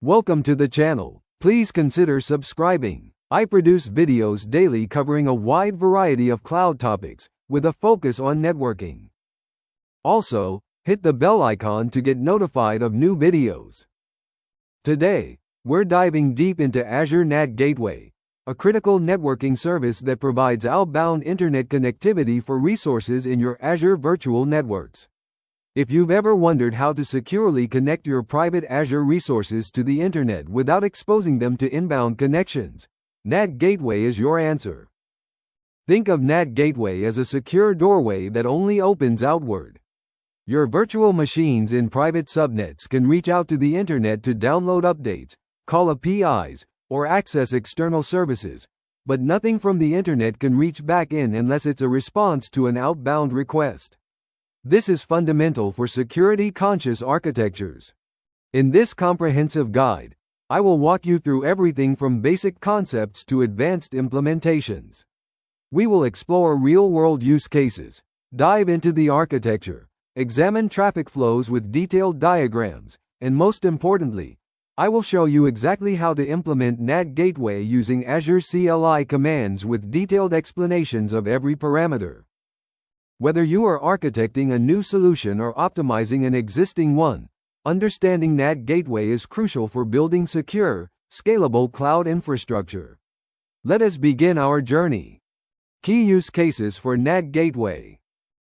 Welcome to the channel. Please consider subscribing. I produce videos daily covering a wide variety of cloud topics, with a focus on networking. Also, hit the bell icon to get notified of new videos. Today, we're diving deep into Azure NAT Gateway, a critical networking service that provides outbound internet connectivity for resources in your Azure virtual networks. If you've ever wondered how to securely connect your private Azure resources to the internet without exposing them to inbound connections, NAT Gateway is your answer. Think of NAT Gateway as a secure doorway that only opens outward. Your virtual machines in private subnets can reach out to the internet to download updates, call APIs, or access external services, but nothing from the internet can reach back in unless it's a response to an outbound request. This is fundamental for security-conscious architectures. In this comprehensive guide, I will walk you through everything from basic concepts to advanced implementations. We will explore real-world use cases, dive into the architecture, examine traffic flows with detailed diagrams, and most importantly, I will show you exactly how to implement NAT Gateway using Azure CLI commands with detailed explanations of every parameter. Whether you are architecting a new solution or optimizing an existing one, understanding NAT Gateway is crucial for building secure, scalable cloud infrastructure. Let us begin our journey. Key use cases for NAT Gateway.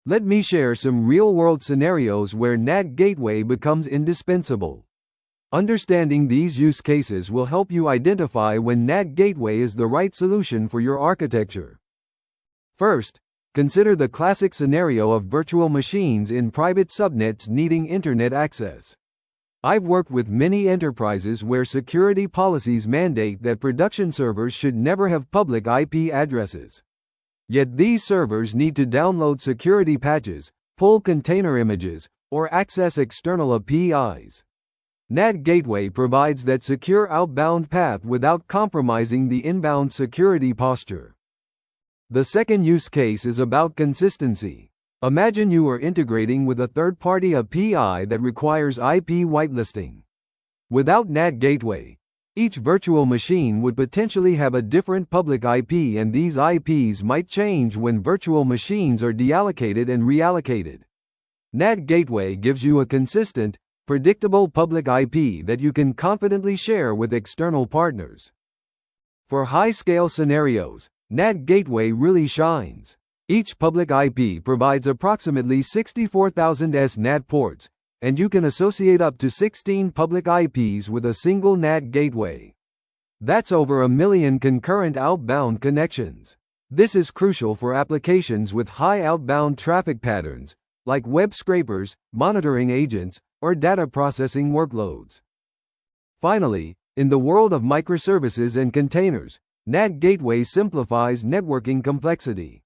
Let me share some real-world scenarios where NAT Gateway becomes indispensable. Understanding these use cases will help you identify when NAT Gateway is the right solution for your architecture. First, consider the classic scenario of virtual machines in private subnets needing internet access. I've worked with many enterprises where security policies mandate that production servers should never have public IP addresses. Yet these servers need to download security patches, pull container images, or access external APIs. NAT Gateway provides that secure outbound path without compromising the inbound security posture. The second use case is about consistency. Imagine you are integrating with a third-party API that requires IP whitelisting. Without NAT Gateway, each virtual machine would potentially have a different public IP, and these IPs might change when virtual machines are deallocated and reallocated. NAT Gateway gives you a consistent, predictable public IP that you can confidently share with external partners. For high-scale scenarios, NAT Gateway really shines. Each public IP provides approximately 64,000 NAT ports, and you can associate up to 16 public IPs with a single NAT gateway. That's over 1 million concurrent outbound connections. This is crucial for applications with high outbound traffic patterns, like web scrapers, monitoring agents, or data processing workloads. Finally, in the world of microservices and containers, NAT Gateway simplifies networking complexity.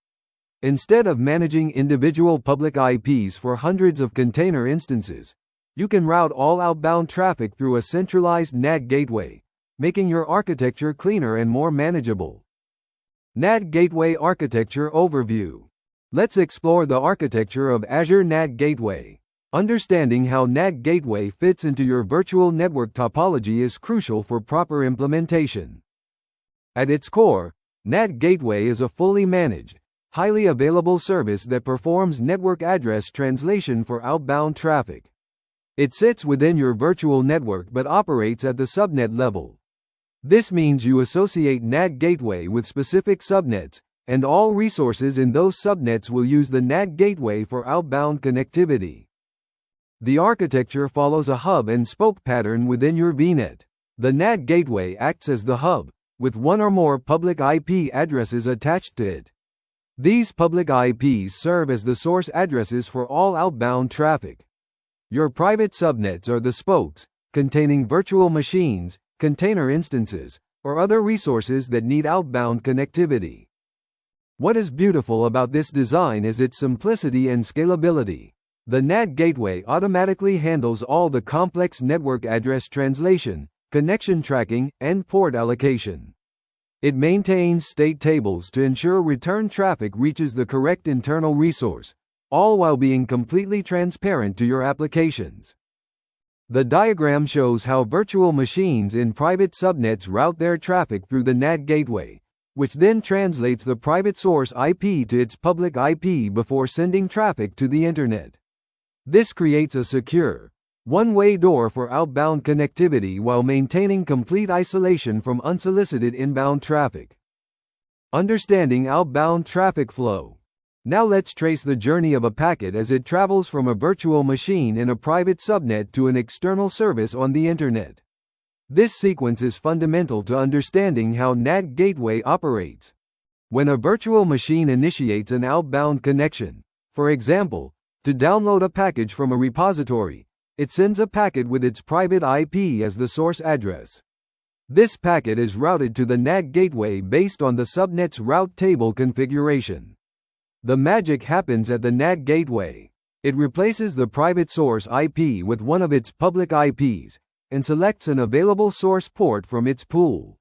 Instead of managing individual public IPs for hundreds of container instances, you can route all outbound traffic through a centralized NAT Gateway, making your architecture cleaner and more manageable. NAT Gateway Architecture Overview. Let's explore the architecture of Azure NAT Gateway. Understanding how NAT Gateway fits into your virtual network topology is crucial for proper implementation. At its core, NAT Gateway is a fully managed, highly available service that performs network address translation for outbound traffic. It sits within your virtual network but operates at the subnet level. This means you associate NAT Gateway with specific subnets, and all resources in those subnets will use the NAT Gateway for outbound connectivity. The architecture follows a hub and spoke pattern within your VNet. The NAT Gateway acts as the hub, with one or more public IP addresses attached to it. These public IPs serve as the source addresses for all outbound traffic. Your private subnets are the spokes, containing virtual machines, container instances, or other resources that need outbound connectivity. What is beautiful about this design is its simplicity and scalability. The NAT Gateway automatically handles all the complex network address translation, connection tracking, and port allocation. It maintains state tables to ensure return traffic reaches the correct internal resource, all while being completely transparent to your applications. The diagram shows how virtual machines in private subnets route their traffic through the NAT gateway, which then translates the private source IP to its public IP before sending traffic to the Internet. This creates a secure, one-way door for outbound connectivity while maintaining complete isolation from unsolicited inbound traffic. Understanding outbound traffic flow. Now let's trace the journey of a packet as it travels from a virtual machine in a private subnet to an external service on the Internet. This sequence is fundamental to understanding how NAT gateway operates. When a virtual machine initiates an outbound connection, for example, to download a package from a repository, it sends a packet with its private IP as the source address. This packet is routed to the NAT gateway based on the subnet's route table configuration. The magic happens at the NAT gateway. It replaces the private source IP with one of its public IPs, and selects an available source port from its pool.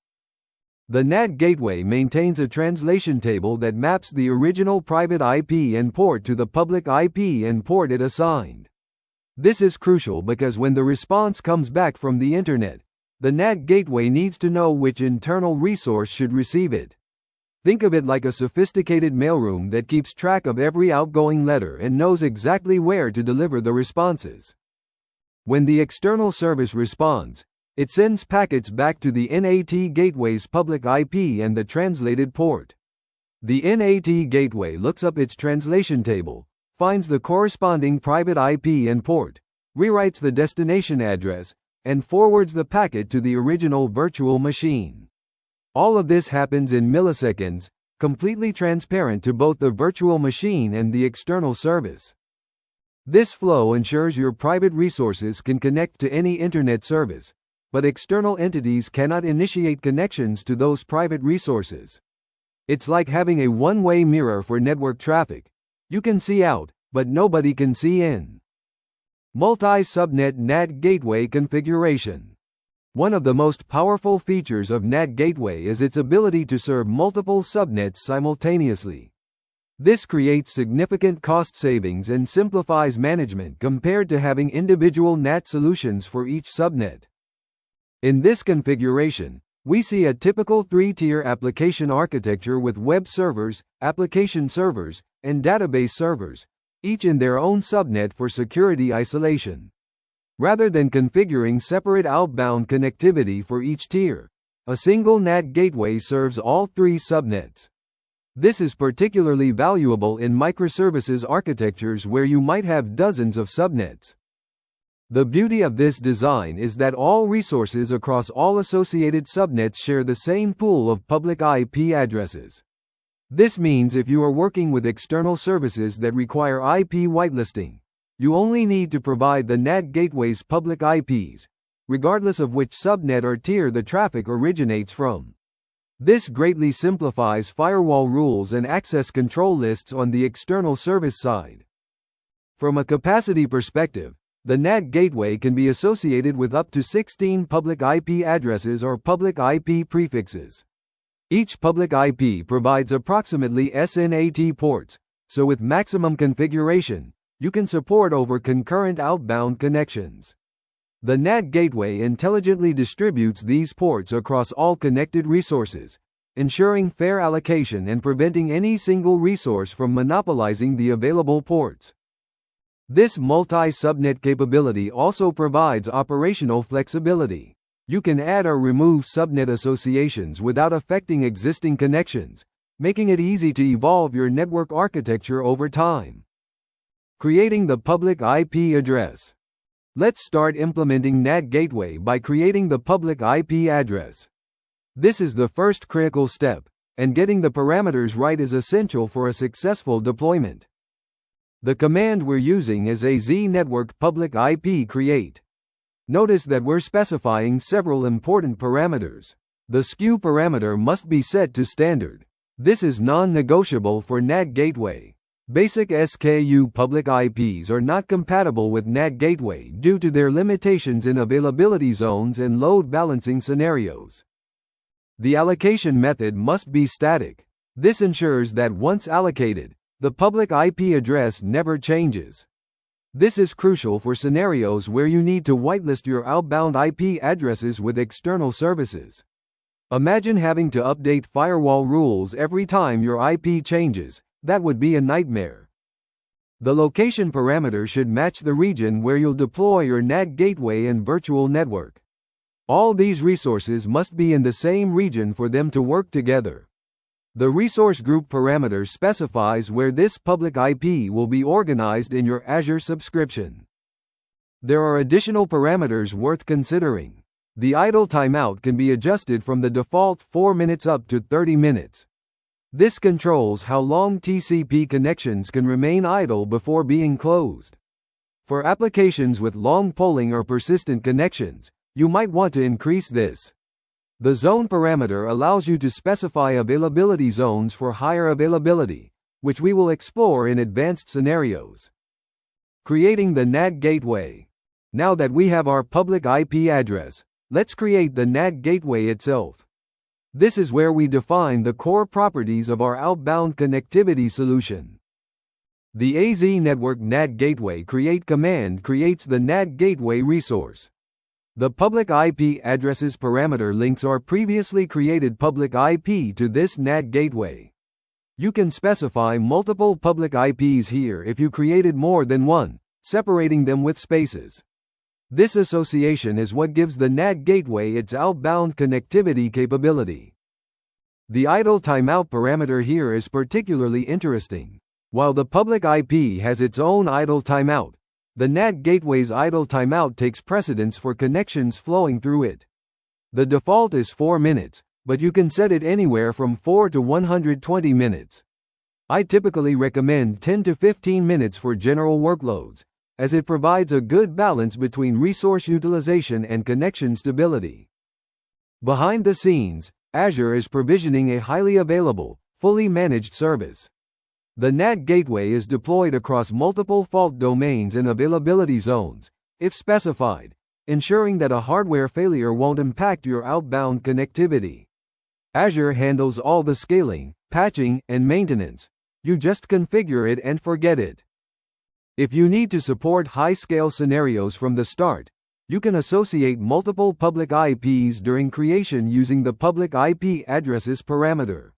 The NAT gateway maintains a translation table that maps the original private IP and port to the public IP and port it assigned. This is crucial because when the response comes back from the Internet, the NAT gateway needs to know which internal resource should receive it. Think of it like a sophisticated mailroom that keeps track of every outgoing letter and knows exactly where to deliver the responses. When the external service responds, it sends packets back to the NAT gateway's public IP and the translated port. The NAT gateway looks up its translation table, finds the corresponding private IP and port, rewrites the destination address, and forwards the packet to the original virtual machine. All of this happens in milliseconds, completely transparent to both the virtual machine and the external service. This flow ensures your private resources can connect to any Internet service, but external entities cannot initiate connections to those private resources. It's like having a one-way mirror for network traffic. You can see out, but nobody can see in. Multi-subnet NAT gateway configuration. One of the most powerful features of NAT gateway is its ability to serve multiple subnets simultaneously. This creates significant cost savings and simplifies management compared to having individual NAT solutions for each subnet. In this configuration, we see a typical three-tier application architecture with web servers, application servers, and database servers, each in their own subnet for security isolation. Rather than configuring separate outbound connectivity for each tier, a single NAT gateway serves all three subnets. This is particularly valuable in microservices architectures where you might have dozens of subnets. The beauty of this design is that all resources across all associated subnets share the same pool of public IP addresses. This means if you are working with external services that require IP whitelisting, you only need to provide the NAT gateway's public IPs, regardless of which subnet or tier the traffic originates from. This greatly simplifies firewall rules and access control lists on the external service side. From a capacity perspective, the NAT gateway can be associated with up to 16 public IP addresses or public IP prefixes. Each public IP provides approximately SNAT ports, so with maximum configuration, you can support over concurrent outbound connections. The NAT gateway intelligently distributes these ports across all connected resources, ensuring fair allocation and preventing any single resource from monopolizing the available ports. This multi-subnet capability also provides operational flexibility. You can add or remove subnet associations without affecting existing connections, making it easy to evolve your network architecture over time. Creating the public IP address. Let's start implementing NAT gateway by creating the public IP address. This is the first critical step, and getting the parameters right is essential for a successful deployment. The command we're using is AZ-network public IP create. Notice that we're specifying several important parameters. The SKU parameter must be set to standard. This is non-negotiable for NAT gateway. Basic SKU public IPs are not compatible with NAT gateway due to their limitations in availability zones and load balancing scenarios. The allocation method must be static. This ensures that once allocated, the public IP address never changes. This is crucial for scenarios where you need to whitelist your outbound IP addresses with external services. Imagine having to update firewall rules every time your IP changes. That would be a nightmare. The location parameter should match the region where you'll deploy your NAT gateway and virtual network. All these resources must be in the same region for them to work together. The resource group parameter specifies where this public IP will be organized in your Azure subscription. There are additional parameters worth considering. The idle timeout can be adjusted from the default 4 minutes up to 30 minutes. This controls how long TCP connections can remain idle before being closed. For applications with long polling or persistent connections, you might want to increase this. The zone parameter allows you to specify availability zones for higher availability, which we will explore in advanced scenarios. Creating the NAT gateway. Now that we have our public IP address, let's create the NAT gateway itself. This is where we define the core properties of our outbound connectivity solution. The AZ Network NAT Gateway Create command creates the NAT gateway resource. The public IP addresses parameter links our previously created public IP to this NAT gateway. You can specify multiple public IPs here if you created more than one, separating them with spaces. This association is what gives the NAT gateway its outbound connectivity capability. The idle timeout parameter here is particularly interesting. While the public IP has its own idle timeout, the NAT gateway's idle timeout takes precedence for connections flowing through it. The default is 4 minutes, but you can set it anywhere from 4 to 120 minutes. I typically recommend 10 to 15 minutes for general workloads, as it provides a good balance between resource utilization and connection stability. Behind the scenes, Azure is provisioning a highly available, fully managed service. The NAT gateway is deployed across multiple fault domains and availability zones, if specified, ensuring that a hardware failure won't impact your outbound connectivity. Azure handles all the scaling, patching, and maintenance. You just configure it and forget it. If you need to support high-scale scenarios from the start, you can associate multiple public IPs during creation using the public IP addresses parameter.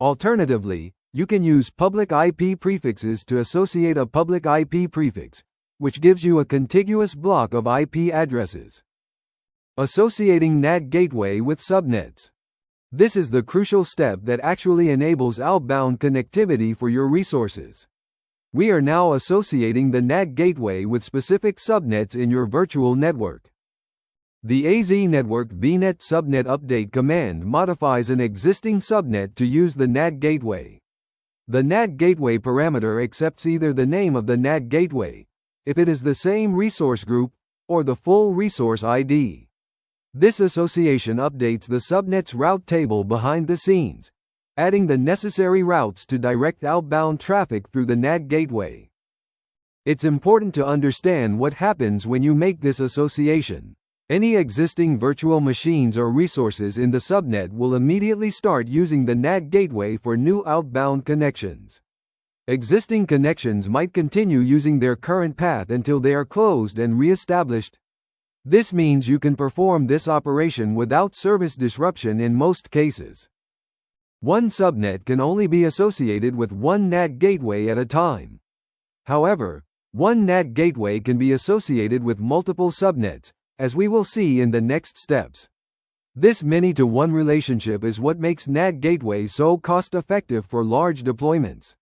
Alternatively, you can use public IP prefixes to associate a public IP prefix, which gives you a contiguous block of IP addresses. Associating NAT gateway with subnets. This is the crucial step that actually enables outbound connectivity for your resources. We are now associating the NAT gateway with specific subnets in your virtual network. The AZ Network VNet Subnet Update command modifies an existing subnet to use the NAT gateway. The NAT gateway parameter accepts either the name of the NAT gateway, if it is the same resource group, or the full resource ID. This association updates the subnet's route table behind the scenes, adding the necessary routes to direct outbound traffic through the NAT gateway. It's important to understand what happens when you make this association. Any existing virtual machines or resources in the subnet will immediately start using the NAT gateway for new outbound connections. Existing connections might continue using their current path until they are closed and re-established. This means you can perform this operation without service disruption in most cases. One subnet can only be associated with one NAT gateway at a time. However, one NAT gateway can be associated with multiple subnets, as we will see in the next steps. This many-to-one relationship is what makes NAT gateway so cost-effective for large deployments.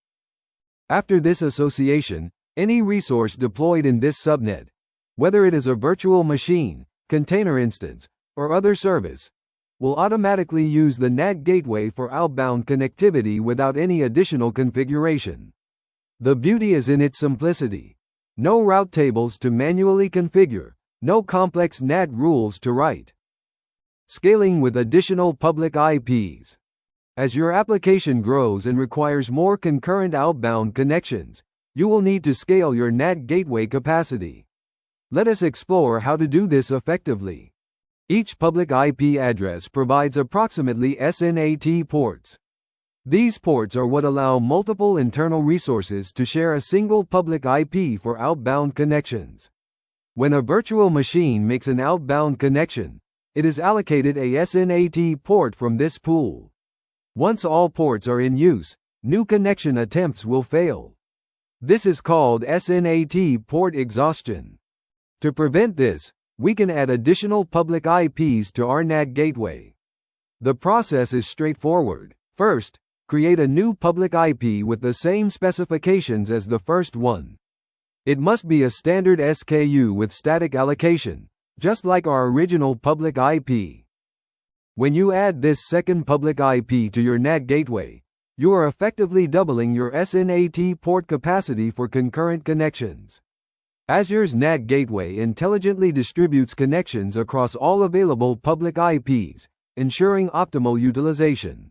After this association, any resource deployed in this subnet, whether it is a virtual machine, container instance, or other service, will automatically use the NAT gateway for outbound connectivity without any additional configuration. The beauty is in its simplicity. No route tables to manually configure, no complex NAT rules to write. Scaling with additional public IPs. As your application grows and requires more concurrent outbound connections, you will need to scale your NAT gateway capacity. Let us explore how to do this effectively. Each public IP address provides approximately SNAT ports. These ports are what allow multiple internal resources to share a single public IP for outbound connections. When a virtual machine makes an outbound connection, it is allocated a SNAT port from this pool. Once all ports are in use, new connection attempts will fail. This is called SNAT port exhaustion. To prevent this, we can add additional public IPs to our NAT gateway. The process is straightforward. First, create a new public IP with the same specifications as the first one. It must be a standard SKU with static allocation, just like our original public IP. When you add this second public IP to your NAT gateway, you are effectively doubling your SNAT port capacity for concurrent connections. Azure's NAT gateway intelligently distributes connections across all available public IPs, ensuring optimal utilization.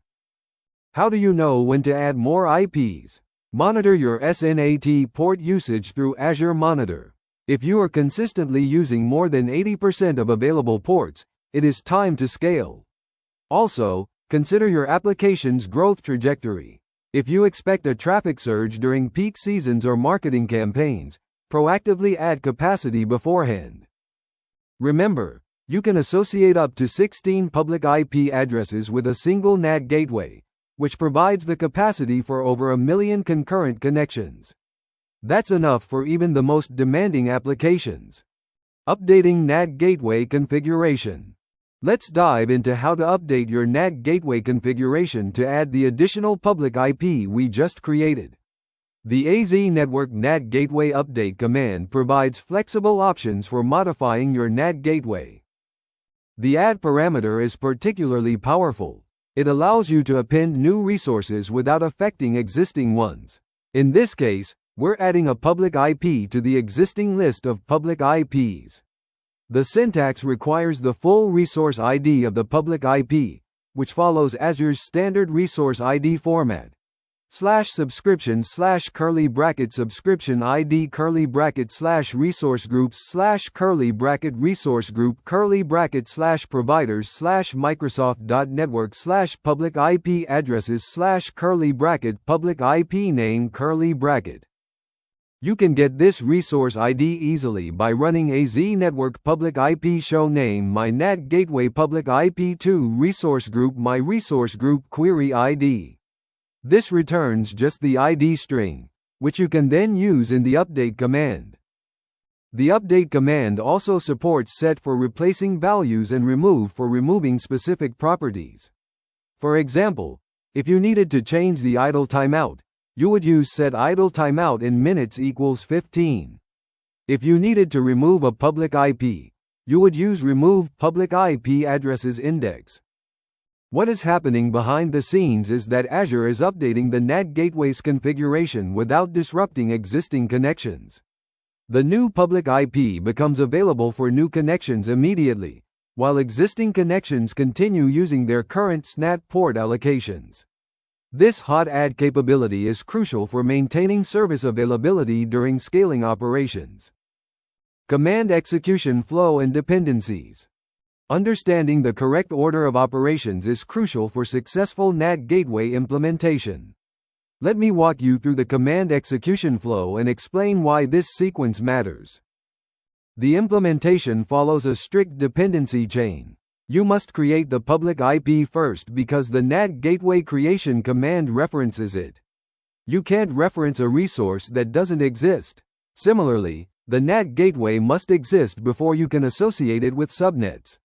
How do you know when to add more IPs? Monitor your SNAT port usage through Azure Monitor. If you are consistently using more than 80% of available ports, it is time to scale. Also, consider your application's growth trajectory. If you expect a traffic surge during peak seasons or marketing campaigns, proactively add capacity beforehand. Remember, you can associate up to 16 public IP addresses with a single NAT gateway, which provides the capacity for over 1 million concurrent connections. That's enough for even the most demanding applications. Updating NAT gateway configuration. Let's dive into how to update your NAT gateway configuration to add the additional public IP we just created. The AZ Network NAT Gateway Update command provides flexible options for modifying your NAT gateway. The add parameter is particularly powerful. It allows you to append new resources without affecting existing ones. In this case, we're adding a public IP to the existing list of public IPs. The syntax requires the full resource ID of the public IP, which follows Azure's standard resource ID format. /subscription / subscription ID /resource groups /resource group /providers /microsoft.network /public IP addresses /public IP name . You can get this resource ID easily by running AZ Network Public IP Show Name My NAT Gateway Public IP2 Resource Group My Resource Group Query ID. This returns just the ID string, which you can then use in the update command. The update command also supports set for replacing values and remove for removing specific properties. For example, if you needed to change the idle timeout, you would use set idle timeout in minutes equals 15. If you needed to remove a public IP, you would use remove public IP addresses index. What is happening behind the scenes is that Azure is updating the NAT gateway's configuration without disrupting existing connections. The new public IP becomes available for new connections immediately, while existing connections continue using their current SNAT port allocations. This hot add capability is crucial for maintaining service availability during scaling operations. Command execution flow and dependencies. Understanding the correct order of operations is crucial for successful NAT gateway implementation. Let me walk you through the command execution flow and explain why this sequence matters. The implementation follows a strict dependency chain. You must create the public IP first because the NAT gateway creation command references it. You can't reference a resource that doesn't exist. Similarly, the NAT gateway must exist before you can associate it with subnets.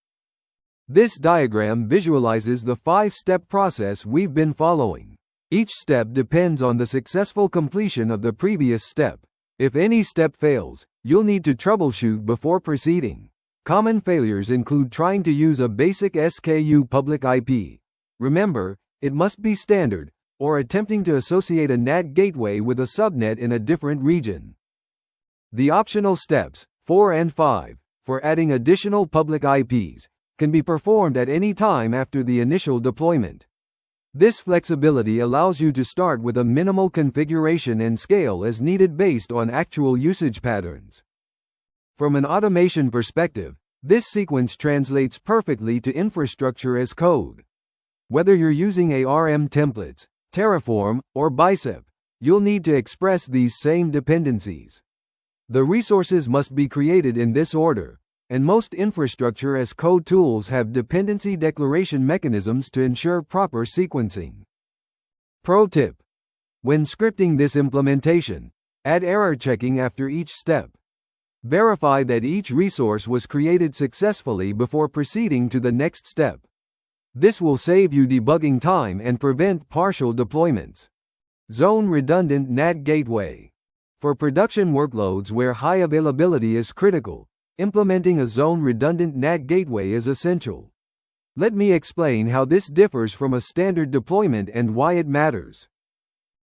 This diagram visualizes the 5-step process we've been following. Each step depends on the successful completion of the previous step. If any step fails, you'll need to troubleshoot before proceeding. Common failures include trying to use a basic SKU public IP. Remember, it must be standard, or attempting to associate a NAT gateway with a subnet in a different region. The optional steps, 4 and 5, for adding additional public IPs, can be performed at any time after the initial deployment. This flexibility allows you to start with a minimal configuration and scale as needed based on actual usage patterns. From an automation perspective, this sequence translates perfectly to infrastructure as code. Whether you're using ARM templates, Terraform, or Bicep, you'll need to express these same dependencies. The resources must be created in this order, and most infrastructure as code tools have dependency declaration mechanisms to ensure proper sequencing. Pro tip: when scripting this implementation, add error checking after each step. Verify that each resource was created successfully before proceeding to the next step. This will save you debugging time and prevent partial deployments. Zone redundant NAT gateway. For production workloads where high availability is critical, implementing a zone redundant NAT gateway is essential. Let me explain how this differs from a standard deployment and why it matters.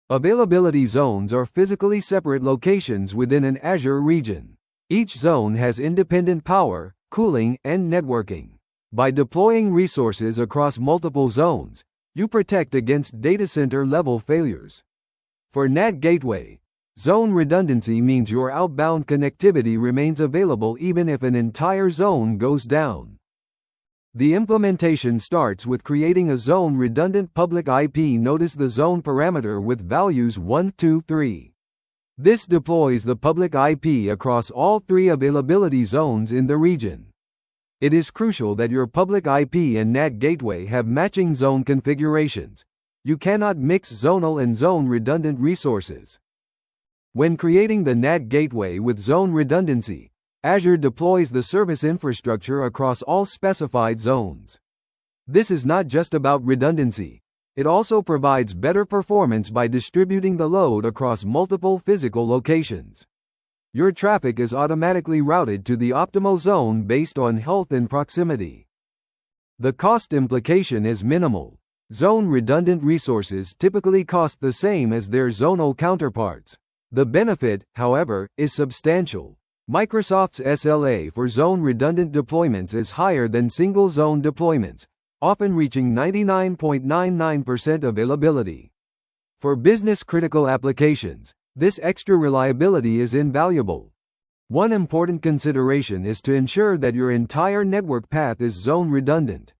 Availability zones are physically separate locations within an Azure region. Each zone has independent power, cooling, and networking. By deploying resources across multiple zones, you protect against data center level failures. For NAT gateway, zone redundancy means your outbound connectivity remains available even if an entire zone goes down. The implementation starts with creating a zone redundant public IP. Notice the zone parameter with values 1, 2, 3. This deploys the public IP across all three availability zones in the region. It is crucial that your public IP and NAT gateway have matching zone configurations. You cannot mix zonal and zone redundant resources. When creating the NAT gateway with zone redundancy, Azure deploys the service infrastructure across all specified zones. This is not just about redundancy. It also provides better performance by distributing the load across multiple physical locations. Your traffic is automatically routed to the optimal zone based on health and proximity. The cost implication is minimal. Zone redundant resources typically cost the same as their zonal counterparts. The benefit, however, is substantial. Microsoft's SLA for zone redundant deployments is higher than single zone deployments, often reaching 99.99% availability. For business-critical applications, this extra reliability is invaluable. One important consideration is to ensure that your entire network path is zone redundant.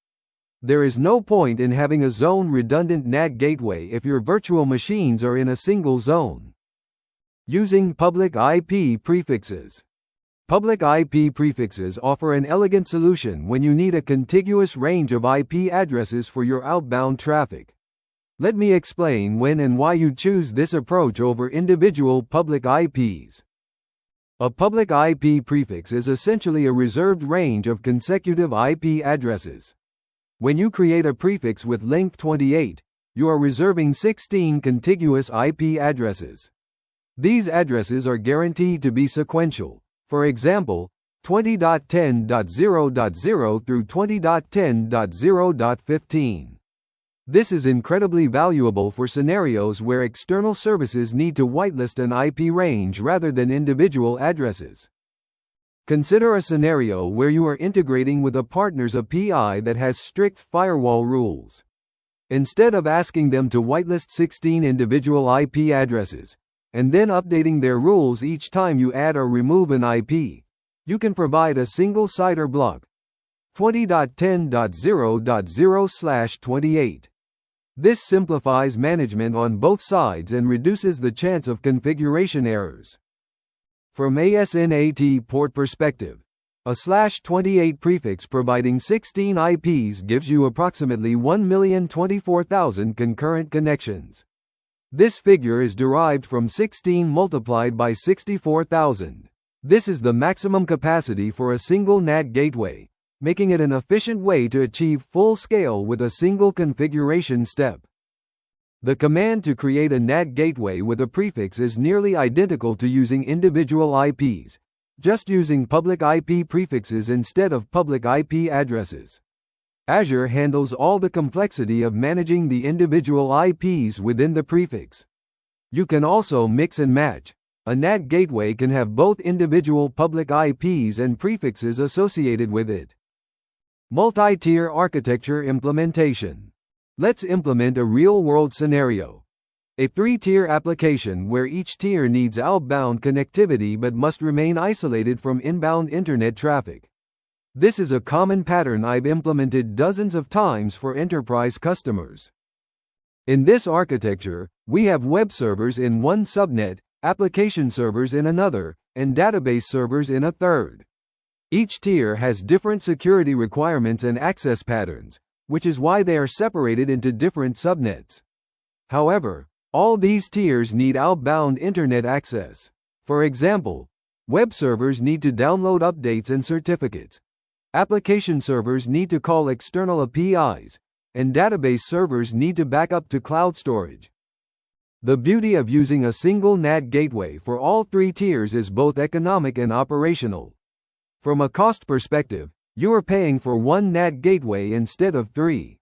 There is no point in having a zone redundant NAT gateway if your virtual machines are in a single zone. Using public IP prefixes. Public IP prefixes offer an elegant solution when you need a contiguous range of IP addresses for your outbound traffic. Let me explain when and why you choose this approach over individual public IPs. A public IP prefix is essentially a reserved range of consecutive IP addresses. When you create a prefix with length 28, you are reserving 16 contiguous IP addresses. These addresses are guaranteed to be sequential. For example, 20.10.0.0 through 20.10.0.15. This is incredibly valuable for scenarios where external services need to whitelist an IP range rather than individual addresses. Consider a scenario where you are integrating with a partner's API that has strict firewall rules. Instead of asking them to whitelist 16 individual IP addresses, and then updating their rules each time you add or remove an IP, you can provide a single CIDR block, 20.10.0.0/28. This simplifies management on both sides and reduces the chance of configuration errors. From ASNAT port perspective, a /28 prefix providing 16 IPs gives you approximately 1,024,000 concurrent connections. This figure is derived from 16 multiplied by 64,000. This is the maximum capacity for a single NAT gateway, making it an efficient way to achieve full scale with a single configuration step. The command to create a NAT gateway with a prefix is nearly identical to using individual IPs, just using public IP prefixes instead of public IP addresses. Azure handles all the complexity of managing the individual IPs within the prefix. You can also mix and match. A NAT gateway can have both individual public IPs and prefixes associated with it. Multi-tier architecture implementation. Let's implement a real-world scenario. A 3-tier application where each tier needs outbound connectivity but must remain isolated from inbound internet traffic. This is a common pattern I've implemented dozens of times for enterprise customers. In this architecture, we have web servers in one subnet, application servers in another, and database servers in a third. Each tier has different security requirements and access patterns, which is why they are separated into different subnets. However, all these tiers need outbound internet access. For example, web servers need to download updates and certificates. Application servers need to call external APIs, and database servers need to back up to cloud storage. The beauty of using a single NAT gateway for all three tiers is both economic and operational. From a cost perspective, you are paying for one NAT gateway instead of three.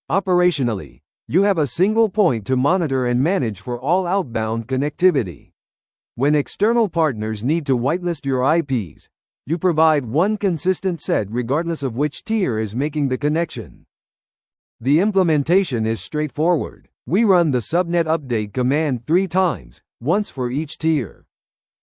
Operationally, you have a single point to monitor and manage for all outbound connectivity. When external partners need to whitelist your IPs, you provide one consistent set regardless of which tier is making the connection. The implementation is straightforward. We run the subnet update command 3 times, once for each tier.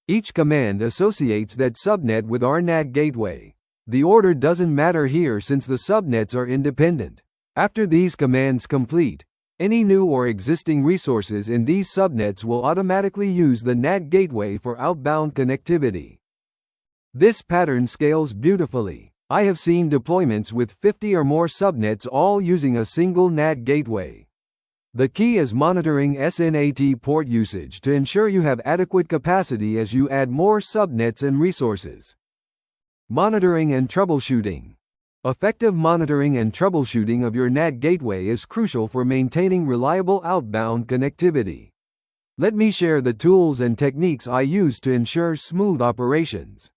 Each command associates that subnet with our NAT gateway. The order doesn't matter here since the subnets are independent. After these commands complete, any new or existing resources in these subnets will automatically use the NAT gateway for outbound connectivity. This pattern scales beautifully. I have seen deployments with 50 or more subnets all using a single NAT gateway. The key is monitoring SNAT port usage to ensure you have adequate capacity as you add more subnets and resources. Monitoring and troubleshooting. Effective monitoring and troubleshooting of your NAT gateway is crucial for maintaining reliable outbound connectivity. Let me share the tools and techniques I use to ensure smooth operations.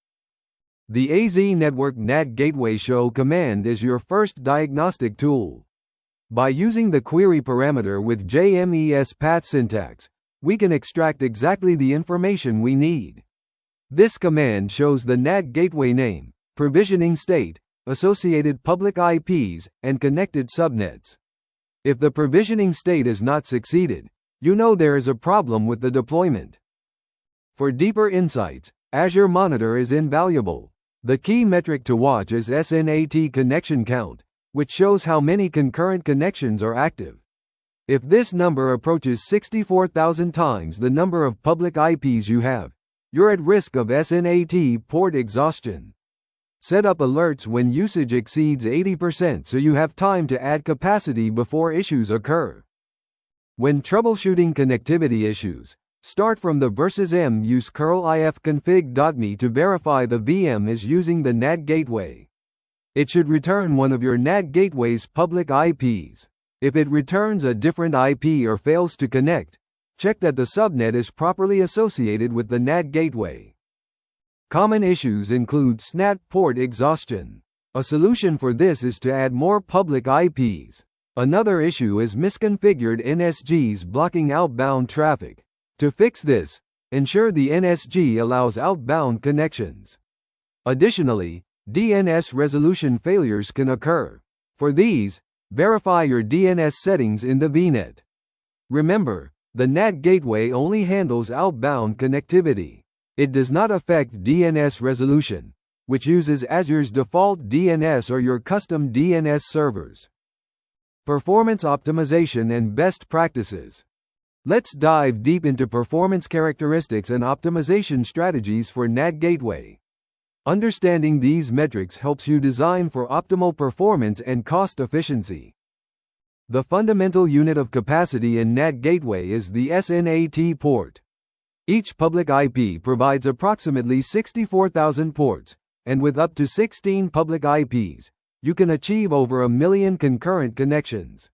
The AZ Network NAT Gateway Show command is your first diagnostic tool. By using the query parameter with JMES path syntax, we can extract exactly the information we need. This command shows the NAT gateway name, provisioning state, associated public IPs, and connected subnets. If the provisioning state is not succeeded, you know there is a problem with the deployment. For deeper insights, Azure Monitor is invaluable. The key metric to watch is SNAT connection count, which shows how many concurrent connections are active. If this number approaches 64,000 times the number of public IPs you have, you're at risk of SNAT port exhaustion. Set up alerts when usage exceeds 80% so you have time to add capacity before issues occur. When troubleshooting connectivity issues, start from the /m use curl ifconfig.me to verify the VM is using the NAT gateway. It should return one of your NAT gateway's public IPs. If it returns a different IP or fails to connect, check that the subnet is properly associated with the NAT gateway. Common issues include SNAT port exhaustion. A solution for this is to add more public IPs. Another issue is misconfigured NSGs blocking outbound traffic. To fix this, ensure the NSG allows outbound connections. Additionally, DNS resolution failures can occur. For these, verify your DNS settings in the VNet. Remember, the NAT gateway only handles outbound connectivity. It does not affect DNS resolution, which uses Azure's default DNS or your custom DNS servers. Performance optimization and best practices. Let's dive deep into performance characteristics and optimization strategies for NAT gateway. Understanding these metrics helps you design for optimal performance and cost efficiency. The fundamental unit of capacity in NAT gateway is the SNAT port. Each public IP provides approximately 64,000 ports, and with up to 16 public IPs, you can achieve over 1 million concurrent connections.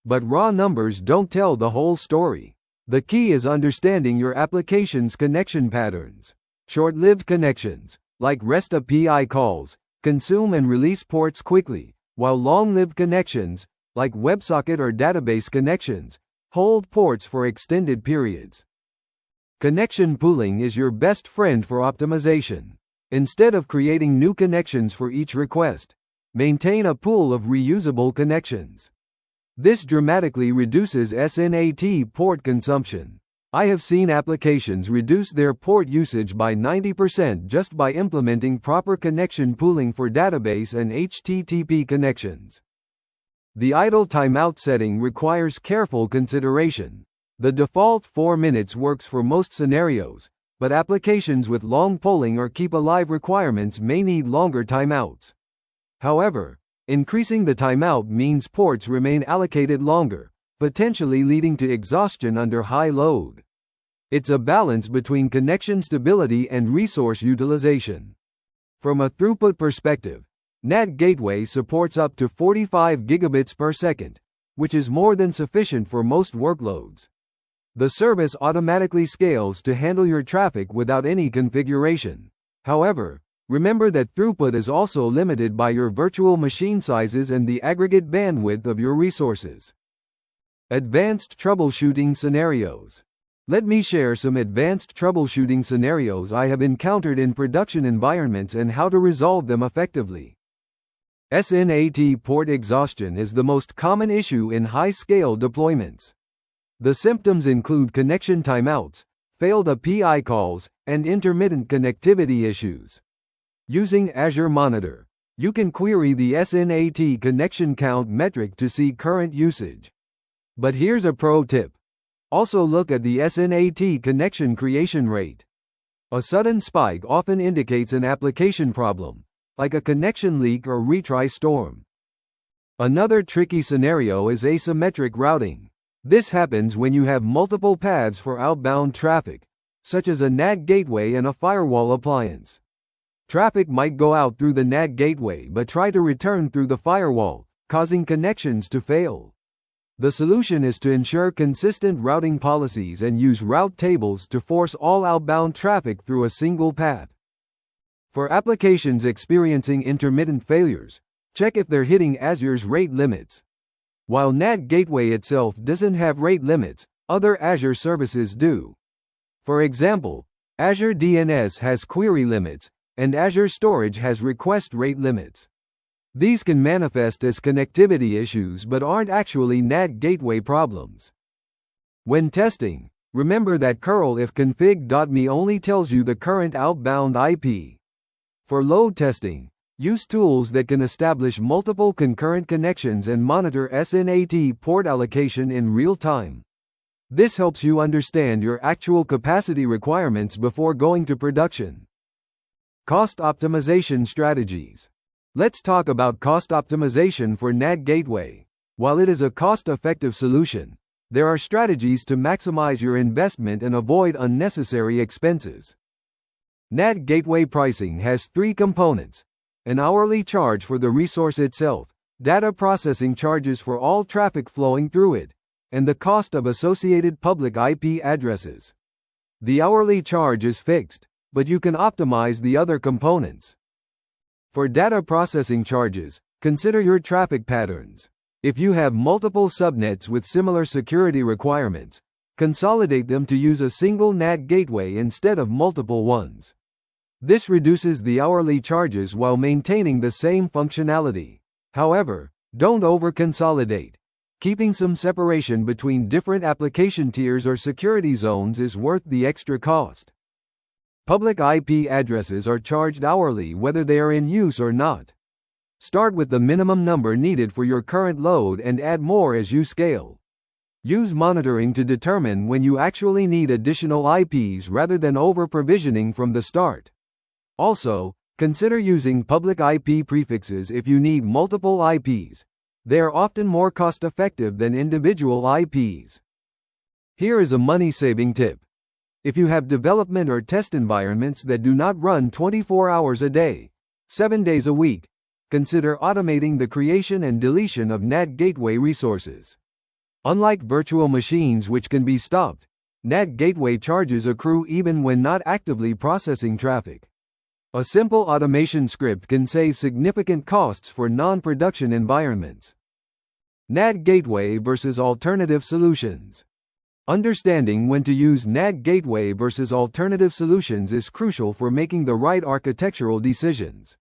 But raw numbers don't tell the whole story. The key is understanding your application's connection patterns. Short-lived connections, like REST API calls, consume and release ports quickly, while long-lived connections, like WebSocket or database connections, hold ports for extended periods. Connection pooling is your best friend for optimization. Instead of creating new connections for each request, maintain a pool of reusable connections. This dramatically reduces SNAT port consumption. I have seen applications reduce their port usage by 90% just by implementing proper connection pooling for database and HTTP connections. The idle timeout setting requires careful consideration. The default 4 minutes works for most scenarios, but applications with long polling or keep alive requirements may need longer timeouts. However, increasing the timeout means ports remain allocated longer, potentially leading to exhaustion under high load. It's a balance between connection stability and resource utilization. From a throughput perspective, NAT Gateway supports up to 45 gigabits per second, which is more than sufficient for most workloads. The service automatically scales to handle your traffic without any configuration. However, remember that throughput is also limited by your virtual machine sizes and the aggregate bandwidth of your resources. Advanced troubleshooting scenarios. Let me share some advanced troubleshooting scenarios I have encountered in production environments and how to resolve them effectively. SNAT port exhaustion is the most common issue in high-scale deployments. The symptoms include connection timeouts, failed API calls, and intermittent connectivity issues. Using Azure Monitor, you can query the SNAT connection count metric to see current usage. But here's a pro tip. Also look at the SNAT connection creation rate. A sudden spike often indicates an application problem, like a connection leak or retry storm. Another tricky scenario is asymmetric routing. This happens when you have multiple paths for outbound traffic, such as a NAT gateway and a firewall appliance. Traffic might go out through the NAT gateway but try to return through the firewall, causing connections to fail. The solution is to ensure consistent routing policies and use route tables to force all outbound traffic through a single path. For applications experiencing intermittent failures, check if they're hitting Azure's rate limits. While NAT Gateway itself doesn't have rate limits, other Azure services do. For example, Azure DNS has query limits, and Azure Storage has request rate limits. These can manifest as connectivity issues but aren't actually NAT gateway problems. When testing, remember that curl if config.me only tells you the current outbound IP. For load testing, use tools that can establish multiple concurrent connections and monitor SNAT port allocation in real time. This helps you understand your actual capacity requirements before going to production. Cost optimization strategies. Let's talk about cost optimization for NAT Gateway. While it is a cost-effective solution, there are strategies to maximize your investment and avoid unnecessary expenses. NAT Gateway pricing has 3 components: an hourly charge for the resource itself, data processing charges for all traffic flowing through it, and the cost of associated public IP addresses. The hourly charge is fixed, but you can optimize the other components. For data processing charges, consider your traffic patterns. If you have multiple subnets with similar security requirements, consolidate them to use a single NAT gateway instead of multiple ones. This reduces the hourly charges while maintaining the same functionality. However, don't over-consolidate. Keeping some separation between different application tiers or security zones is worth the extra cost. Public IP addresses are charged hourly whether they are in use or not. Start with the minimum number needed for your current load and add more as you scale. Use monitoring to determine when you actually need additional IPs rather than over-provisioning from the start. Also, consider using public IP prefixes if you need multiple IPs. They are often more cost-effective than individual IPs. Here is a money-saving tip. If you have development or test environments that do not run 24 hours a day, 7 days a week, consider automating the creation and deletion of NAT gateway resources. Unlike virtual machines which can be stopped, NAT gateway charges accrue even when not actively processing traffic. A simple automation script can save significant costs for non-production environments. NAT gateway versus alternative solutions. Understanding when to use NAT gateway versus alternative solutions is crucial for making the right architectural decisions.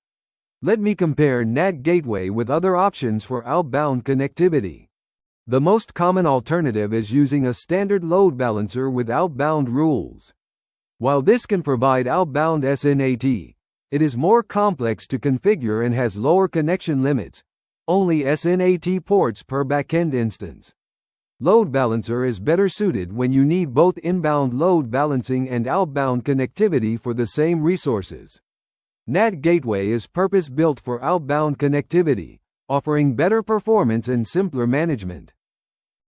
Let me compare NAT gateway with other options for outbound connectivity. The most common alternative is using a standard load balancer with outbound rules. While this can provide outbound SNAT, it is more complex to configure and has lower connection limits, only SNAT ports per backend instance. Load balancer is better suited when you need both inbound load balancing and outbound connectivity for the same resources. NAT gateway is purpose-built for outbound connectivity, offering better performance and simpler management.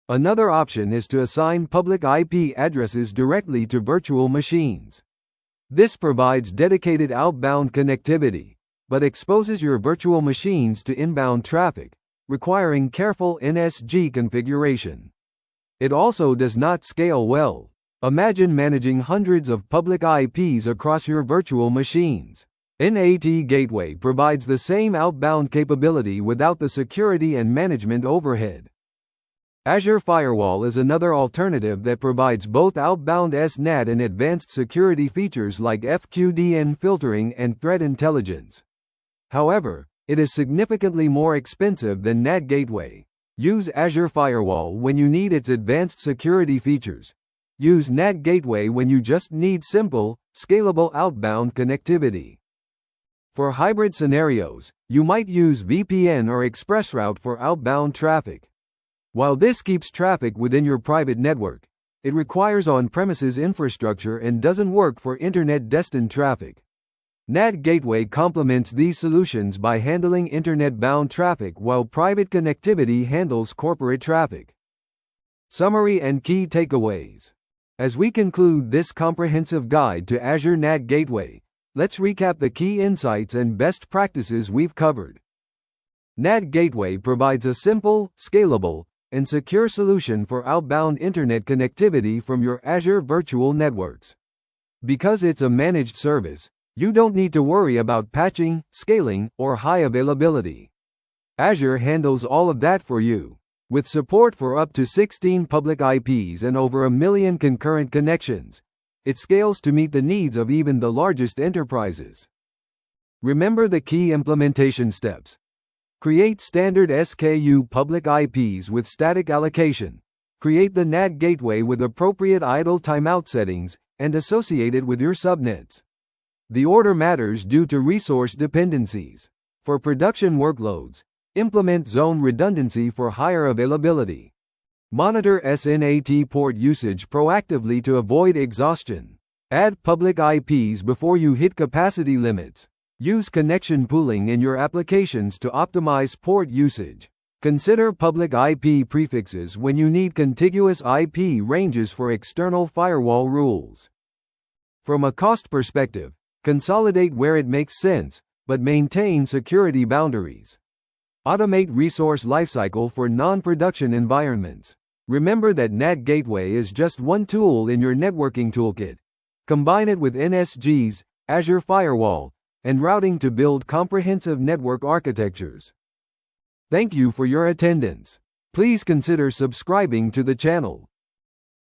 Another option is to assign public IP addresses directly to virtual machines. This provides dedicated outbound connectivity, but exposes your virtual machines to inbound traffic, requiring careful NSG configuration. It also does not scale well. Imagine managing hundreds of public IPs across your virtual machines. NAT Gateway provides the same outbound capability without the security and management overhead. Azure Firewall is another alternative that provides both outbound SNAT and advanced security features like FQDN filtering and threat intelligence. However, it is significantly more expensive than NAT Gateway. Use Azure Firewall when you need its advanced security features. Use NAT Gateway when you just need simple, scalable outbound connectivity. For hybrid scenarios, you might use VPN or ExpressRoute for outbound traffic. While this keeps traffic within your private network, it requires on-premises infrastructure and doesn't work for internet-destined traffic. NAT Gateway complements these solutions by handling internet-bound traffic while private connectivity handles corporate traffic. Summary and key takeaways. As we conclude this comprehensive guide to Azure NAT Gateway, let's recap the key insights and best practices we've covered. NAT Gateway provides a simple, scalable, and secure solution for outbound internet connectivity from your Azure virtual networks. Because it's a managed service, you don't need to worry about patching, scaling, or high availability. Azure handles all of that for you. With support for up to 16 public IPs and over 1 million concurrent connections, it scales to meet the needs of even the largest enterprises. Remember the key implementation steps. Create standard SKU public IPs with static allocation. Create the NAT gateway with appropriate idle timeout settings, and associate it with your subnets. The order matters due to resource dependencies. For production workloads, implement zone redundancy for higher availability. Monitor SNAT port usage proactively to avoid exhaustion. Add public IPs before you hit capacity limits. Use connection pooling in your applications to optimize port usage. Consider public IP prefixes when you need contiguous IP ranges for external firewall rules. From a cost perspective, consolidate where it makes sense, but maintain security boundaries. Automate resource lifecycle for non-production environments. Remember that NAT Gateway is just one tool in your networking toolkit. Combine it with NSGs, Azure Firewall, and routing to build comprehensive network architectures. Thank you for your attendance. Please consider subscribing to the channel.